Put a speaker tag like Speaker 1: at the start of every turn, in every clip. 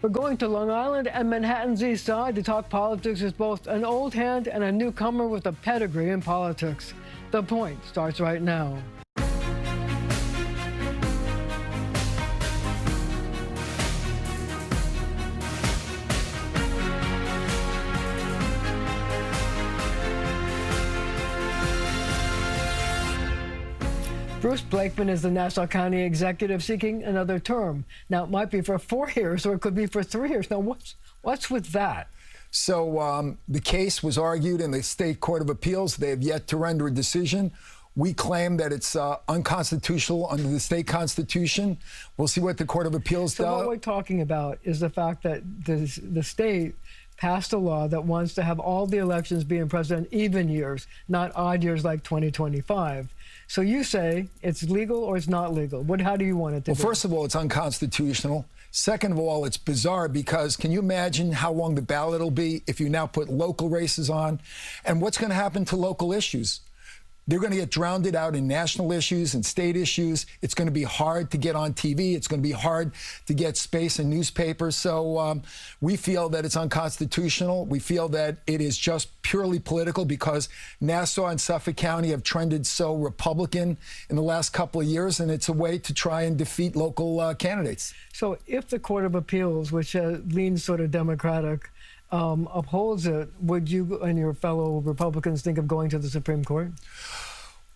Speaker 1: We're going to Long Island and Manhattan's East Side to talk politics with both an old hand and a newcomer with a pedigree in politics. The Point starts right now. Bruce Blakeman is the Nassau County executive seeking another term. Now, it might be for 4 years or it could be for 3 years. Now, what's with that?
Speaker 2: So the case was argued in the State Court of Appeals. They have yet to render a decision. We claim that it's unconstitutional under the state constitution. We'll see what the Court of Appeals does.
Speaker 1: So what we're talking about is the fact that the state passed a law that wants to have all the elections be in President even years, not odd years like 2025. So you say it's legal or it's not legal. How do you want it to be?
Speaker 2: Well, first of all, it's unconstitutional. Second of all, it's bizarre because can you imagine how long the ballot will be if you now put local races on? And what's going to happen to local issues? They're going to get drowned out in national issues and state issues. It's going to be hard to get on TV. It's going to be hard to get space in newspapers. So we feel that it's unconstitutional. We feel that it is just purely political because Nassau and Suffolk County have trended so Republican in the last couple of years, and it's a way to try and defeat local candidates.
Speaker 1: So if the Court of Appeals, which leans sort of Democratic, upholds it, would you and your fellow Republicans think of going to the Supreme Court?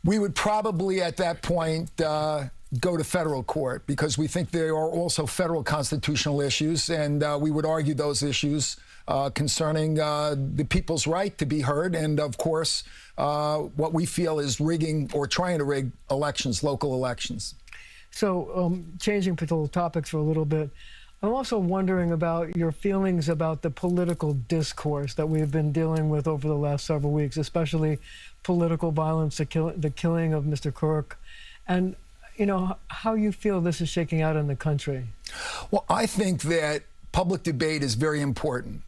Speaker 2: We would probably at that point go to federal court because we think there are also federal constitutional issues, and we would argue those issues concerning the people's right to be heard and, of course, what we feel is rigging or trying to rig elections, local elections.
Speaker 1: So changing political topics for a little bit, I'm also wondering about your feelings about the political discourse that we've been dealing with over the last several weeks, especially political violence, the killing of Mr. Kirk, and how you feel this is shaking out in the country.
Speaker 2: Well, I think that public debate is very important,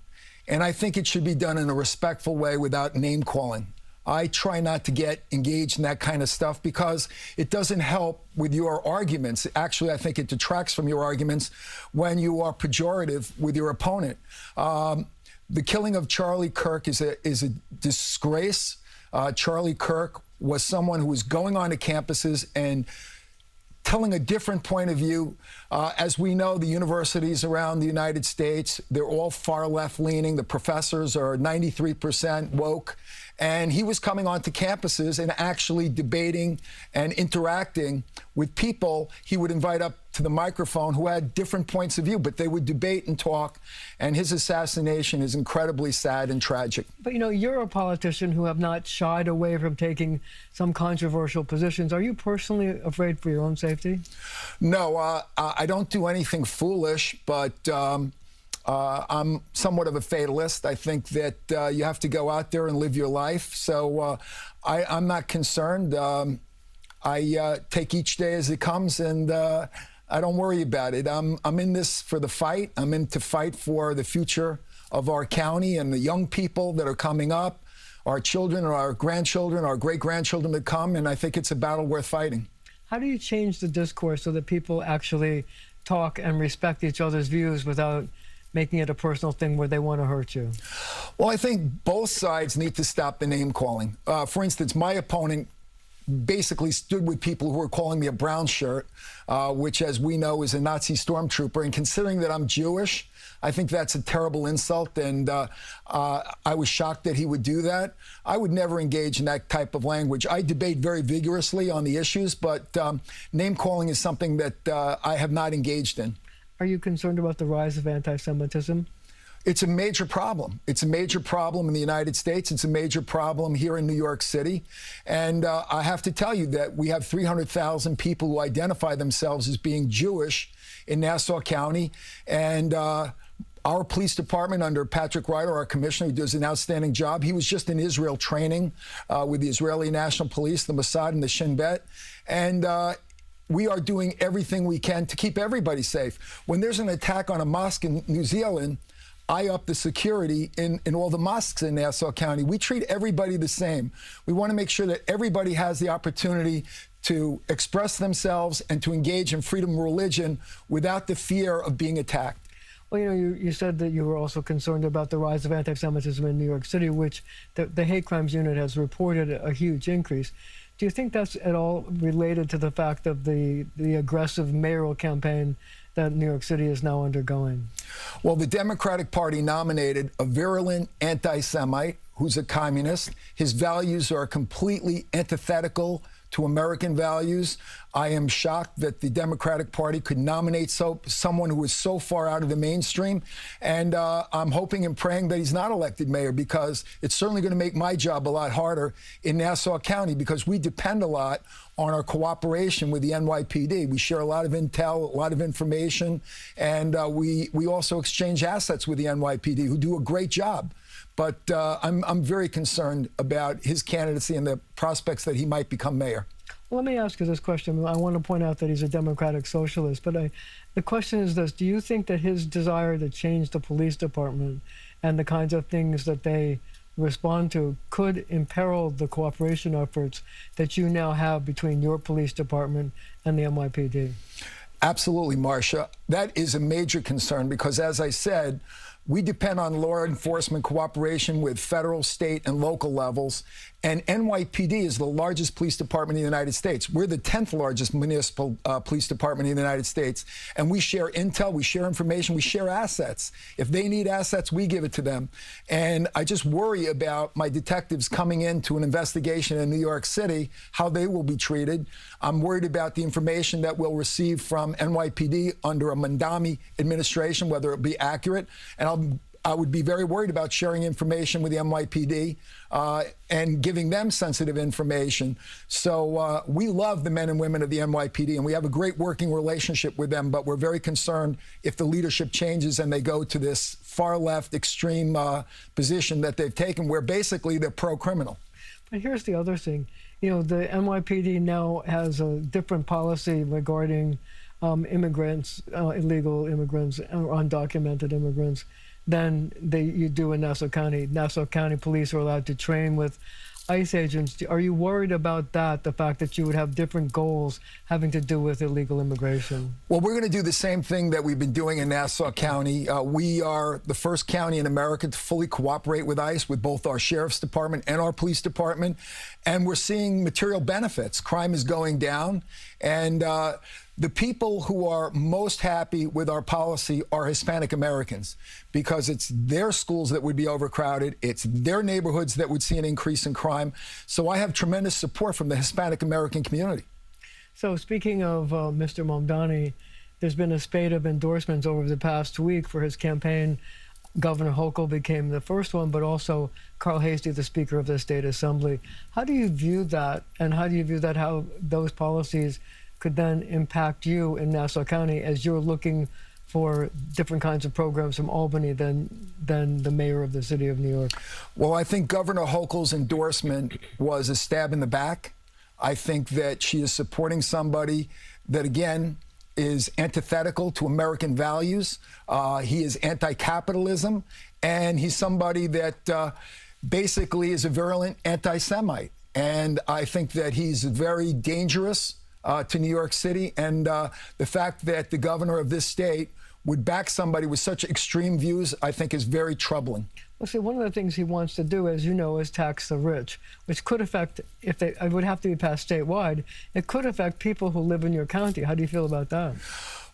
Speaker 2: and I think it should be done in a respectful way without name calling. I try not to get engaged in that kind of stuff because it doesn't help with your arguments. Actually, I think it detracts from your arguments when you are pejorative with your opponent. The killing of Charlie Kirk is a disgrace. Charlie Kirk was someone who was going on to campuses and telling a different point of view. As we know, the universities around the United States, they're all far left-leaning. The professors are 93% woke. And he was coming onto campuses and actually debating and interacting with people he would invite up to the microphone who had different points of view, but they would debate and talk. And his assassination is incredibly sad and tragic.
Speaker 1: But, you're a politician who have not shied away from taking some controversial positions. Are you personally afraid for your own safety?
Speaker 2: No, I don't do anything foolish, but I'm somewhat of a fatalist. I think that you have to go out there and live your life. So I'm not concerned. I take each day as it comes, and I don't worry about it. I'm in this for the fight. I'm in to fight for the future of our county and the young people that are coming up, our children, our grandchildren, our great-grandchildren that come, and I think it's a battle worth fighting.
Speaker 1: How do you change the discourse so that people actually talk and respect each other's views without making it a personal thing where they want to hurt you?
Speaker 2: Well, I think both sides need to stop the name calling. For instance, my opponent basically stood with people who were calling me a brown shirt, which, as we know, is a Nazi stormtrooper. And considering that I'm Jewish, I think that's a terrible insult, and I was shocked that he would do that. I would never engage in that type of language. I debate very vigorously on the issues, but name-calling is something that I have not engaged in.
Speaker 1: Are you concerned about the rise of anti-Semitism?
Speaker 2: It's a major problem. It's a major problem in the United States. It's a major problem here in New York City. And I have to tell you that we have 300,000 people who identify themselves as being Jewish in Nassau County. And our police department under Patrick Ryder, our commissioner, who does an outstanding job, he was just in Israel training with the Israeli National Police, the Mossad, and the Shin Bet. And we are doing everything we can to keep everybody safe. When there's an attack on a mosque in New Zealand, I up the security in all the mosques in Nassau County. We treat everybody the same. We want to make sure that everybody has the opportunity to express themselves and to engage in freedom of religion without the fear of being attacked.
Speaker 1: Well, you said that you were also concerned about the rise of anti-Semitism in New York City, which the hate crimes unit has reported a huge increase. Do you think that's at all related to the fact of the aggressive mayoral campaign that New York City is now undergoing?
Speaker 2: Well, the Democratic Party nominated a virulent anti-Semite who's a communist. His values are completely antithetical to American values. I am shocked that the Democratic Party could nominate someone who is so far out of the mainstream. And I'm hoping and praying that he's not elected mayor, because it's certainly going to make my job a lot harder in Nassau County, because we depend a lot on our cooperation with the NYPD. We share a lot of intel, a lot of information, and we also exchange assets with the NYPD, who do a great job. But I'm very concerned about his candidacy and the prospects that he might become mayor.
Speaker 1: Well, let me ask you this question. I want to point out that he's a democratic socialist, but the question is this: do you think that his desire to change the police department and the kinds of things that they respond to could imperil the cooperation efforts that you now have between your police department and the NYPD?
Speaker 2: Absolutely, Marcia. That is a major concern because, as I said, we depend on law enforcement cooperation with federal, state, and local levels. And NYPD is the largest police department in the United States. We're the 10th largest municipal police department in the United States. And we share intel, we share information, we share assets. If they need assets, we give it to them. And I just worry about my detectives coming into an investigation in New York City, how they will be treated. I'm worried about the information that we'll receive from NYPD under a Mandami administration, whether it be accurate. And I would be very worried about sharing information with the NYPD and giving them sensitive information. So we love the men and women of the NYPD, and we have a great working relationship with them, but we're very concerned if the leadership changes and they go to this far-left extreme position that they've taken, where basically they're pro-criminal.
Speaker 1: But here's the other thing. The NYPD now has a different policy regarding immigrants, illegal immigrants, or undocumented immigrants, than you do in Nassau County. Nassau County police are allowed to train with ICE agents. Are you worried about that, the fact that you would have different goals having to do with illegal immigration?
Speaker 2: Well, we're going to do the same thing that we've been doing in Nassau County. We are the first county in America to fully cooperate with ICE, with both our sheriff's department and our police department. And we're seeing material benefits. Crime is going down. And the people who are most happy with our policy are Hispanic Americans, because it's their schools that would be overcrowded. It's their neighborhoods that would see an increase in crime. So I have tremendous support from the Hispanic American community.
Speaker 1: So speaking of Mr. Mamdani, there's been a spate of endorsements over the past week for his campaign. Governor Hochul became the first one, but also Carl Hastie, the Speaker of the State Assembly. How do you view that, and how do you view that, how those policies could then impact you in Nassau County as you're looking for different kinds of programs from Albany than the mayor of the city of New York?
Speaker 2: Well, I think Governor Hochul's endorsement was a stab in the back. I think that she is supporting somebody that, again, is antithetical to American values. He is anti-capitalism, and he's somebody that basically is a virulent anti-Semite. And I think that he's very dangerous to New York City, and the fact that the governor of this state would back somebody with such extreme views, I think, is very troubling.
Speaker 1: Well, see, one of the things he wants to do, as you know, is tax the rich, which could affect, it would have to be passed statewide, it could affect people who live in your county. How do you feel about that?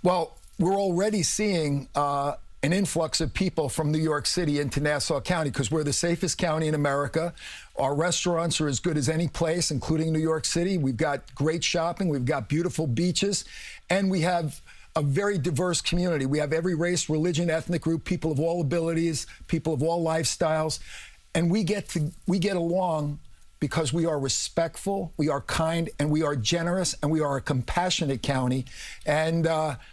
Speaker 2: Well, we're already seeing an influx of people from New York City into Nassau County because we're the safest county in America. Our restaurants are as good as any place, including New York City. We've got great shopping. We've got beautiful beaches. And we have a very diverse community. We have every race, religion, ethnic group, people of all abilities, people of all lifestyles. And we get along because we are respectful, we are kind, and we are generous, and we are a compassionate county. And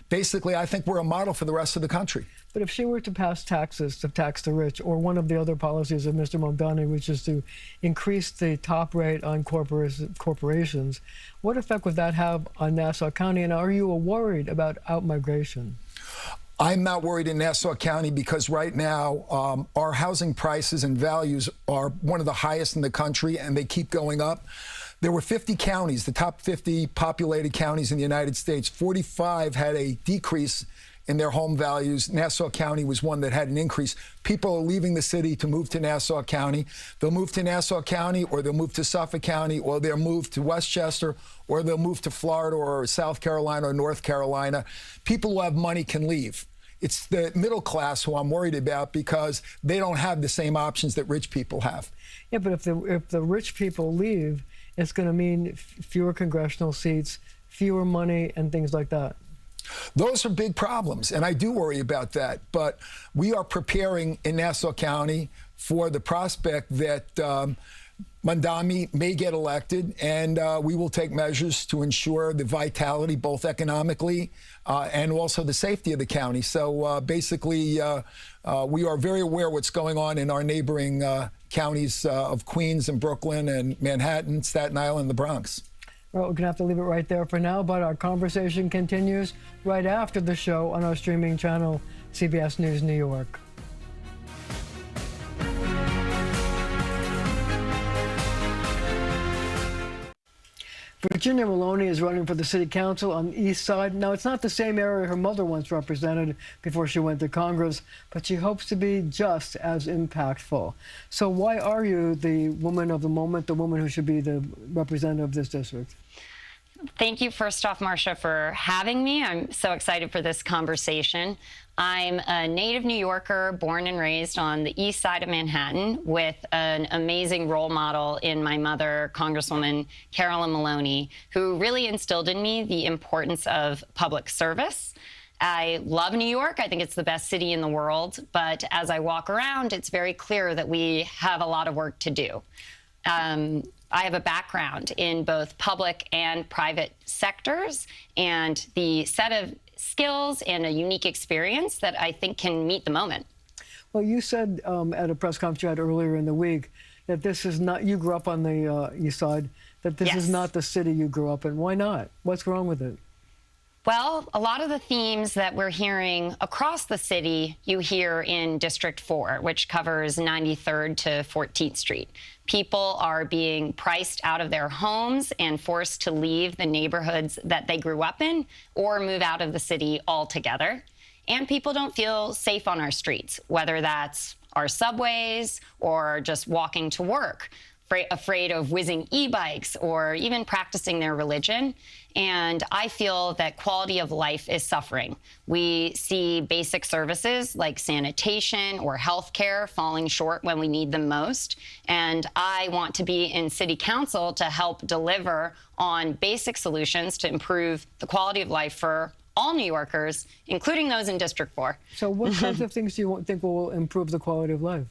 Speaker 2: basically, I think we're a model for the rest of the country.
Speaker 1: But if she were to pass taxes to tax the rich, or one of the other policies of Mr. Mamdani, which is to increase the top rate on corporations, what effect would that have on Nassau County? And are you worried about outmigration?
Speaker 2: I'm not worried in Nassau County because right now our housing prices and values are one of the highest in the country, and they keep going up. There were 50 counties, the top 50 populated counties in the United States. 45 had a decrease in their home values. Nassau County was one that had an increase. People are leaving the city to move to Nassau County. They'll move to Nassau County, or they'll move to Suffolk County, or they'll move to Westchester, or they'll move to Florida or South Carolina or North Carolina. People who have money can leave. It's the middle class who I'm worried about, because they don't have the same options that rich people have.
Speaker 1: Yeah, but if the rich people leave, it's going to mean fewer congressional seats, fewer money, and things like that.
Speaker 2: Those are big problems, and I do worry about that. But we are preparing in Nassau County for the prospect that Mandami may get elected, and we will take measures to ensure the vitality, both economically and also the safety of the county. So basically, we are very aware of what's going on in our neighboring counties of Queens and Brooklyn and Manhattan, Staten Island, and the Bronx.
Speaker 1: Well, we're going to have to leave it right there for now, but our conversation continues right after the show on our streaming channel, CBS News New York. Virginia Maloney is running for the city council on the east side. Now, it's not the same area her mother once represented before she went to Congress, but she hopes to be just as impactful. So why are you the woman of the moment, the woman who should be the representative of this district?
Speaker 3: Thank you, first off, Marcia, for having me. I'm so excited for this conversation. I'm a native New Yorker, born and raised on the east side of Manhattan, with an amazing role model in my mother, Congresswoman Carolyn Maloney, who really instilled in me the importance of public service. I love New York. I think it's the best city in the world. But as I walk around, it's very clear that we have a lot of work to do. I have a background in both public and private sectors, and the set of skills and a unique experience that I think can meet the moment.
Speaker 1: Well, you said at a press conference you had earlier in the week that this is not, you grew up on the east side, that this is not the city you grew up in. Why not? What's wrong with it?
Speaker 3: Well, a lot of the themes that we're hearing across the city, you hear in District 4, which covers 93rd to 14th Street. People are being priced out of their homes and forced to leave the neighborhoods that they grew up in or move out of the city altogether. And people don't feel safe on our streets, whether that's our subways or just walking to work, afraid of whizzing e-bikes or even practicing their religion. And I feel that quality of life is suffering. We see basic services like sanitation or healthcare falling short when we need them most. And I want to be in city council to help deliver on basic solutions to improve the quality of life for all New Yorkers, including those in District 4.
Speaker 1: So what kinds of things do you think will improve the quality of life?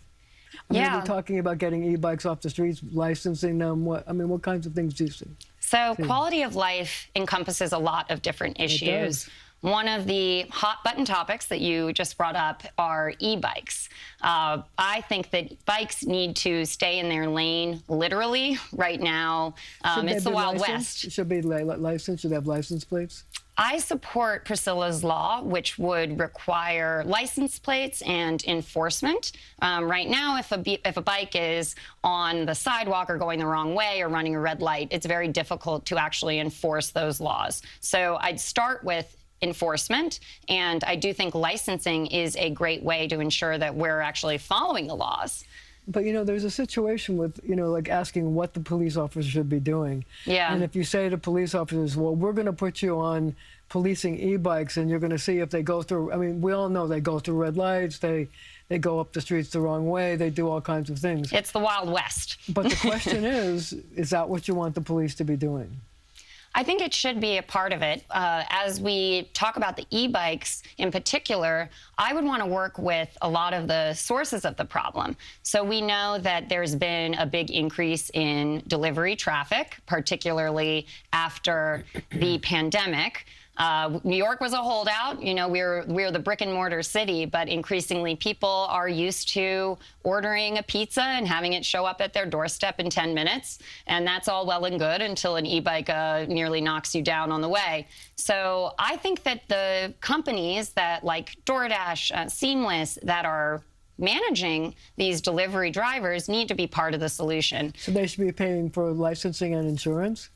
Speaker 1: I mean, we're talking about getting e-bikes off the streets, licensing them. What kinds of things do you see?
Speaker 3: So quality of life encompasses a lot of different issues. One of the hot button topics that you just brought up are e-bikes. I think that bikes need to stay in their lane, literally. Right now, it's the Wild West.
Speaker 1: Should be licensed? Should they have license plates?
Speaker 3: I support Priscilla's law, which would require license plates and enforcement. Right now, if a bike is on the sidewalk or going the wrong way or running a red light, it's very difficult to actually enforce those laws. So I'd start with enforcement, and I do think licensing is a great way to ensure that we're actually following the laws.
Speaker 1: But, you know, there's a situation with, you know, like asking what the police officers should be doing. Yeah. And if you say to police officers, well, we're going to put you on policing e-bikes and you're going to see if they go through, I mean, we all know they go through red lights, they go up the streets the wrong way, they do all kinds of things.
Speaker 3: It's the Wild West.
Speaker 1: But the question is that what you want the police to be doing?
Speaker 3: I think it should be a part of it. As we talk about the e-bikes in particular, I would want to work with a lot of the sources of the problem. So we know that there's been a big increase in delivery traffic, particularly after the pandemic. New York was a holdout. You know, we're the brick and mortar city, but increasingly people are used to ordering a pizza and having it show up at their doorstep in 10 minutes. And that's all well and good until an e-bike nearly knocks you down on the way. So I think that the companies that like DoorDash, Seamless, that are managing these delivery drivers need to be part of the solution.
Speaker 1: So they should be paying for licensing and insurance?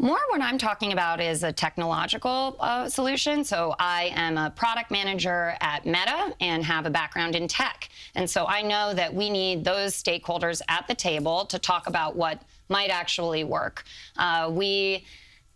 Speaker 3: More what I'm talking about is a technological solution. So I am a product manager at Meta and have a background in tech. And so I know that we need those stakeholders at the table to talk about what might actually work. We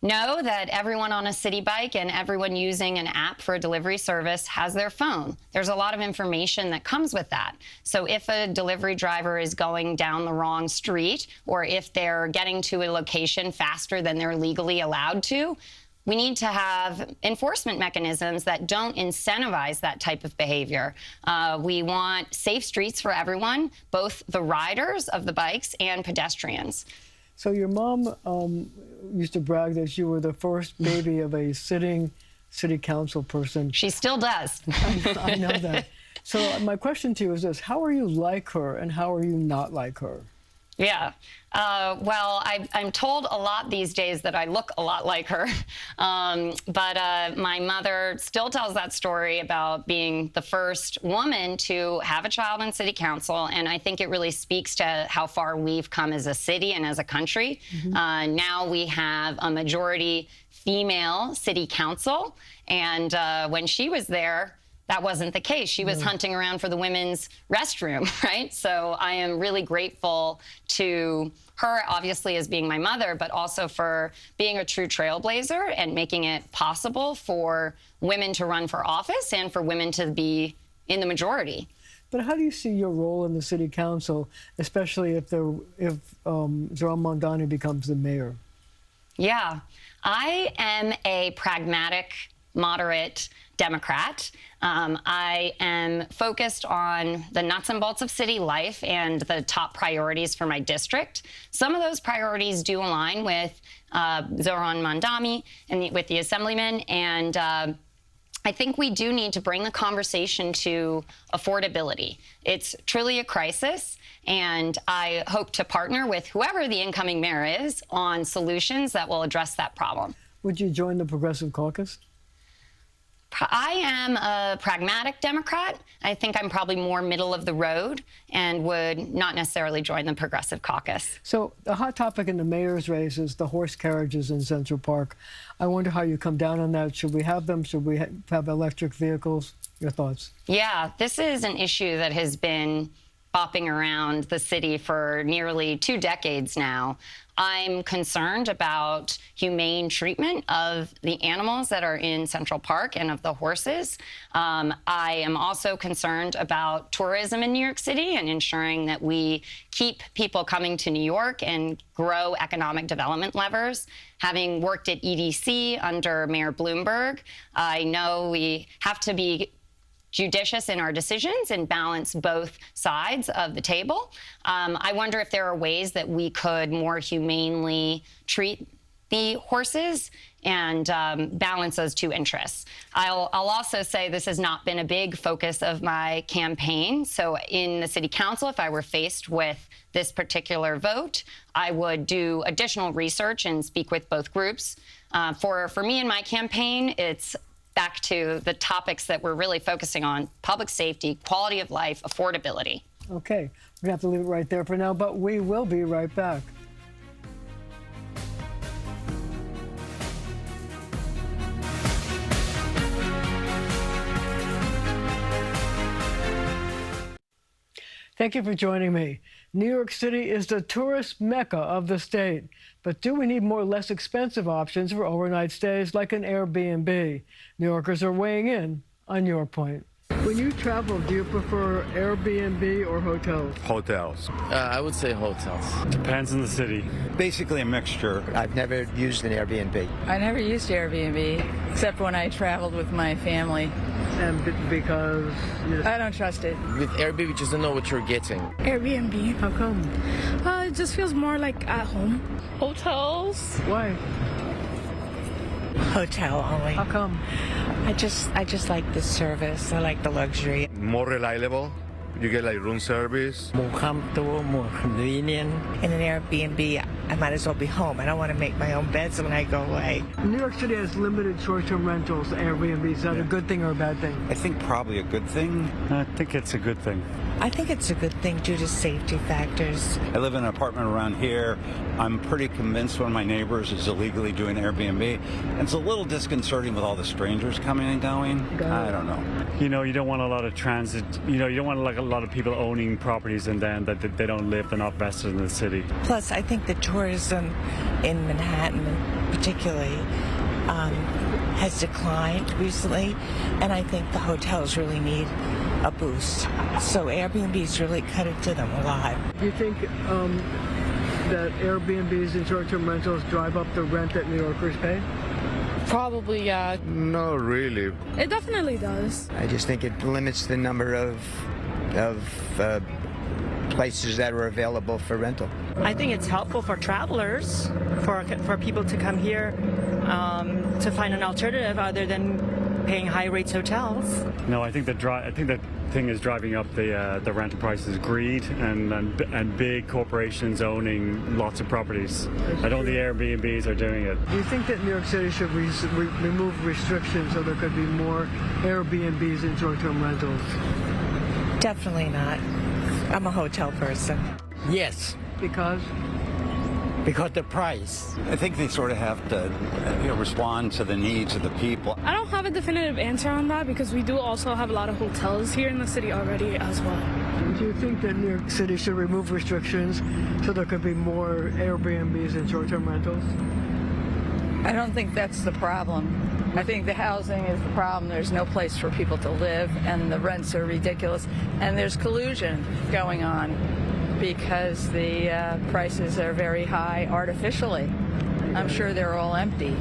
Speaker 3: know that everyone on a city bike and everyone using an app for a delivery service has their phone. There's a lot of information that comes with that. So if a delivery driver is going down the wrong street, or if they're getting to a location faster than they're legally allowed to, we need to have enforcement mechanisms that don't incentivize that type of behavior. We want safe streets for everyone, both the riders of the bikes and pedestrians.
Speaker 1: So your mom used to brag that you were the first baby of a sitting city council person.
Speaker 3: She still does.
Speaker 1: I know that. So my question to you is this: how are you like her, and how are you not like her?
Speaker 3: Yeah. Well, I'm told a lot these days that I look a lot like her. But my mother still tells that story about being the first woman to have a child in city council. And I think it really speaks to how far we've come as a city and as a country. Mm-hmm. Now we have a majority female city council. And when she was there, that wasn't the case. She was hunting around for the women's restroom, right? So I am really grateful to her, obviously, as being my mother, but also for being a true trailblazer and making it possible for women to run for office and for women to be in the majority.
Speaker 1: But how do you see your role in the city council, especially if Zoran Mondani becomes the mayor?
Speaker 3: Yeah, I am a pragmatic, moderate Democrat. I am focused on the nuts and bolts of city life and the top priorities for my district. Some of those priorities do align with Zoran Mondani and with the assemblyman, and I think we do need to bring the conversation to affordability. It's truly a crisis, and I hope to partner with whoever the incoming mayor is on solutions that will address that problem.
Speaker 1: Would you join the Progressive Caucus?
Speaker 3: I am a pragmatic Democrat. I think I'm probably more middle of the road and would not necessarily join the Progressive Caucus.
Speaker 1: So the hot topic in the mayor's race is the horse carriages in Central Park. I wonder how you come down on that. Should we have them? Should we have electric vehicles? Your thoughts?
Speaker 3: Yeah, this is an issue that has been bopping around the city for nearly 2 decades now. I'm concerned about humane treatment of the animals that are in Central Park and of the horses. I am also concerned about tourism in New York City and ensuring that we keep people coming to New York and grow economic development levers. Having worked at EDC under Mayor Bloomberg, I know we have to be judicious in our decisions and balance both sides of the table. I wonder if there are ways that we could more humanely treat the horses and balance those two interests. I'll also say this has not been a big focus of my campaign. So in the city council, if I were faced with this particular vote, I would do additional research and speak with both groups. For me in my campaign, it's back to the topics that we're really focusing on: public safety, quality of life, affordability.
Speaker 1: Okay, we're gonna have to leave it right there for now, but we will be right back. Thank you for joining me. New York City is the tourist mecca of the state. But do we need more or less expensive options for overnight stays like an Airbnb? New Yorkers are weighing in on your point. When you travel, do you prefer Airbnb or hotels?
Speaker 4: Hotels.
Speaker 5: I would say hotels.
Speaker 4: Depends on the city. Basically a mixture.
Speaker 6: I've never used an Airbnb.
Speaker 7: I never used Airbnb, except when I traveled with my family.
Speaker 1: And because
Speaker 7: I don't trust it.
Speaker 5: With Airbnb, you just don't know what you're getting.
Speaker 8: Airbnb.
Speaker 1: How come?
Speaker 8: It just feels more like at home.
Speaker 7: Hotels?
Speaker 1: Why?
Speaker 9: Hotel only.
Speaker 1: How come?
Speaker 9: I just like the service. I like the luxury.
Speaker 4: More reliable.
Speaker 9: You get like room service.
Speaker 6: More comfortable, more convenient. In an Airbnb, I might as well be home. I don't want to make my own beds when I go away.
Speaker 1: New York City has limited short-term rentals, Airbnb. Is that a good thing or a bad thing?
Speaker 4: I think probably a good thing.
Speaker 10: I think it's a good thing.
Speaker 6: I think it's a good thing due to safety factors.
Speaker 4: I live in an apartment around here. I'm pretty convinced one of my neighbors is illegally doing Airbnb. And it's a little disconcerting with all the strangers coming and going. I don't know.
Speaker 10: You know, you don't want a lot of transit. You know, you don't want like a lot of people owning properties and then that they don't live, they're not vested in the city.
Speaker 6: Plus, I think the tourism in Manhattan particularly has declined recently, and I think the hotels really need a boost. So Airbnbs really cut into them a lot.
Speaker 1: Do you think that Airbnbs and short-term rentals drive up the rent that New Yorkers pay?
Speaker 7: Probably, yeah.
Speaker 9: Not really.
Speaker 8: It definitely does.
Speaker 6: I just think it limits the number of places that are available for rental.
Speaker 11: I think it's helpful for travelers, for people to come here to find an alternative other than paying high rates hotels.
Speaker 10: No, I think the thing is driving up the rental prices, greed and big corporations owning lots of properties. I don't think Airbnbs are doing it.
Speaker 1: Do you think that New York City should remove restrictions so there could be more Airbnbs and short-term rentals?
Speaker 6: Definitely not. I'm a hotel person.
Speaker 5: Yes,
Speaker 1: Because?
Speaker 5: because the price.
Speaker 4: I think they sort of have to respond to the needs of the people.
Speaker 8: I don't have a definitive answer on that because we do also have a lot of hotels here in the city already as well.
Speaker 1: Do you think that New York City should remove restrictions so there could be more Airbnbs and short-term rentals?
Speaker 7: I don't think that's the problem. I think the housing is the problem. There's no place for people to live, and the rents are ridiculous. And there's collusion going on because the prices are very high artificially. I'm sure they're all empty.